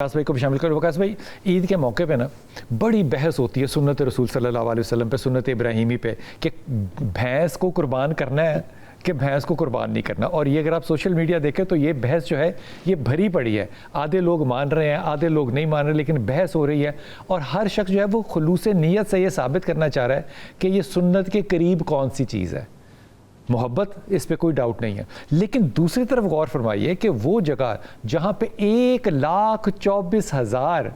वकास भाई को भी शामिल करो। वकास भाई, ईद के मौके पे ना बड़ी बहस होती है सुन्नत रसूल सल्लल्लाहु अलैहि वसल्लम पे, सुन्नत इब्राहीमी पे, कि भैंस को कुर्बान करना है कि भैंस को कुर्बान नहीं करना। और ये अगर आप सोशल मीडिया देखें तो ये बहस जो है ये भरी पड़ी है। आधे लोग मान रहे हैं, आधे लोग नहीं मान रहे, लेकिन बहस हो रही है और हर शख्स जो है वो खुलूस नीयत से ये साबित करना चाह रहा है कि ये सुन्नत के करीब कौन सी चीज़ है। मोहब्बत, इस पे कोई डाउट नहीं है, लेकिन दूसरी तरफ गौर फरमाइए कि वो जगह जहाँ पे 1,24,000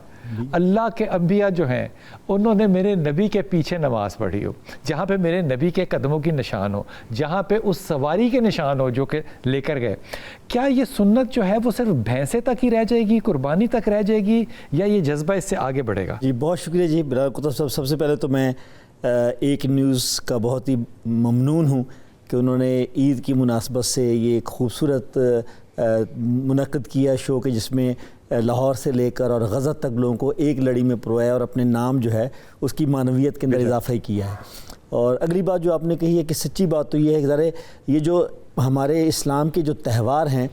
अल्लाह के अंबिया जो हैं उन्होंने मेरे नबी के पीछे नमाज पढ़ी हो, जहाँ पे मेरे नबी के कदमों की निशान हो, जहाँ पे उस सवारी के निशान हो जो कि लेकर गए, क्या ये सुन्नत जो है वो सिर्फ भैंसे तक ही रह जाएगी, कुर्बानी तक रह जाएगी, या ये जज्बा इससे आगे बढ़ेगा? जी बहुत शुक्रिया जी बिलाल कुतुब साहब। सबसे पहले तो मैं एक न्यूज़ का बहुत ही ममनून हूँ कि उन्होंने ईद की मुनासबत से ये एक खूबसूरत मुनक़्क़द किया शो के जिसमें लाहौर से लेकर और गज़ा तक लोगों को एक लड़ी में परोया और अपने नाम जो है उसकी मानवियत के अंदर इजाफ़ा किया है। और अगली बात जो आपने कही है कि सच्ची बात तो ये है कि ज़रा ये जो हमारे इस्लाम के जो त्यौहार हैं,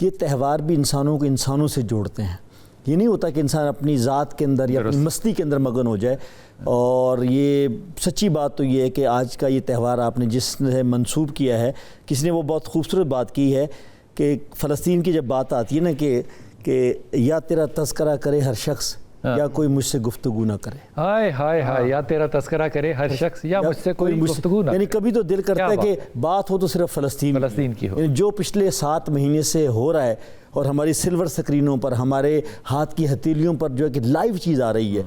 ये त्यौहार भी इंसानों को इंसानों से जोड़ते हैं। ये नहीं होता कि इंसान अपनी ज़ात के अंदर या अपनी मस्ती के अंदर मगन हो जाए। और ये सच्ची बात तो ये है कि आज का ये त्यौहार आपने जिसने मंसूब किया है, किसी ने वो बहुत खूबसूरत बात की है कि फ़लस्तीन की जब बात आती है ना कि या तेरा तज़किरा करे हर शख्स या कोई मुझसे गुफ्तगू ना करे। हाय हाय हाय, या तेरा तज़किरा करे हर शख्स या मुझसे कोई गुफ्तगू ना करे। यानी कभी तो दिल करता है कि बात हो तो सिर्फ फ़लस्तीन की हो। जो पिछले 7 महीने से हो रहा है और हमारी सिल्वर स्क्रीनों पर, हमारे हाथ की हथेलियों पर जो है कि लाइव चीज़ आ रही है,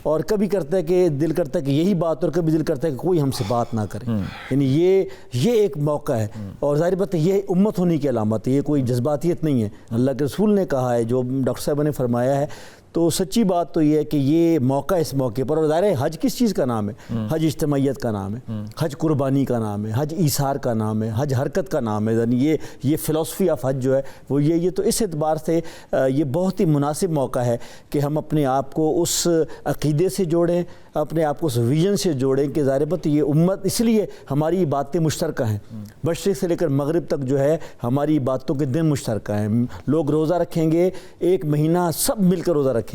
और कभी करता है कि दिल करता है कि यही बात, और कभी दिल करता है कि कोई हमसे बात ना करे। यानी ये एक मौका है, और ज़ाहिर बात है ये उम्मत होने की अलामत है, ये कोई जज्बातियत नहीं है। अल्लाह के रसूल ने कहा है, जो डॉक्टर साहब ने फरमाया है, तो सच्ची बात तो ये है कि ये मौका इस मौके पर। और ज़ाहिर है हज किस चीज़ का नाम है? हज इज्तिमाइयत का नाम है, हज कुर्बानी का नाम है, हज ईसार का नाम है, हज हरकत का नाम है। यानी ये फ़िलासफ़ी ऑफ हज जो है वो ये तो इस एतबार से ये बहुत ही मुनासिब मौका है कि हम अपने आप को उस अक़ीदे से जोड़ें, अपने आप को उस विजन से जोड़ें कि ज़ाहिर बात ये उम्मत, इसलिए हमारी बातें मुश्तरका हैं। मशरिक़ से लेकर मगरिब तक जो है हमारी बातों के दिन मुश्तरका हैं। लोग रोज़ा रखेंगे, 1 महीना सब मिलकर रोज़ा रखेंगे।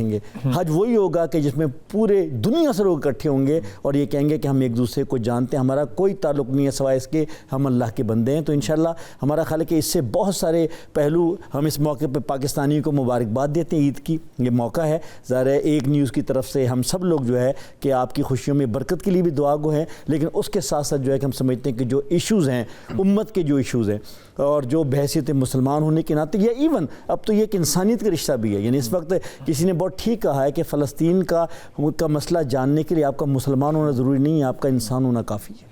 हज वही होगा कि जिसमें पूरे दुनिया से लोग इकट्ठे होंगे और ये कहेंगे कि हम एक दूसरे को जानते हैं, हमारा कोई ताल्लुक़ नहीं है सिवाय इसके हम अल्लाह के बंदे हैं। तो इंशाअल्लाह हमारा ख्याल है कि इससे बहुत सारे पहलू, हम इस मौके पर पाकिस्तानियों को मुबारकबाद देते हैं। ईद की ये मौका है, ज़ाहिर है एक न्यूज़ की तरफ से हम सब लोग जो है कि आपकी खुशियों में बरकत के लिए भी दुआ गो हैं, लेकिन उसके साथ साथ जो है कि हम समझते हैं कि जो इश्यूज़ हैं, उम्मत के जो इश्यूज़ हैं, और जो बहैसियत मुसलमान होने के नाते, या इवन अब तो ये एक इंसानियत का रिश्ता भी है। यानी इस वक्त किसी ने बहुत ठीक कहा है कि फ़लस्तीन का मसला जानने के लिए आपका मुसलमान होना ज़रूरी नहीं है, आपका इंसान होना काफ़ी है।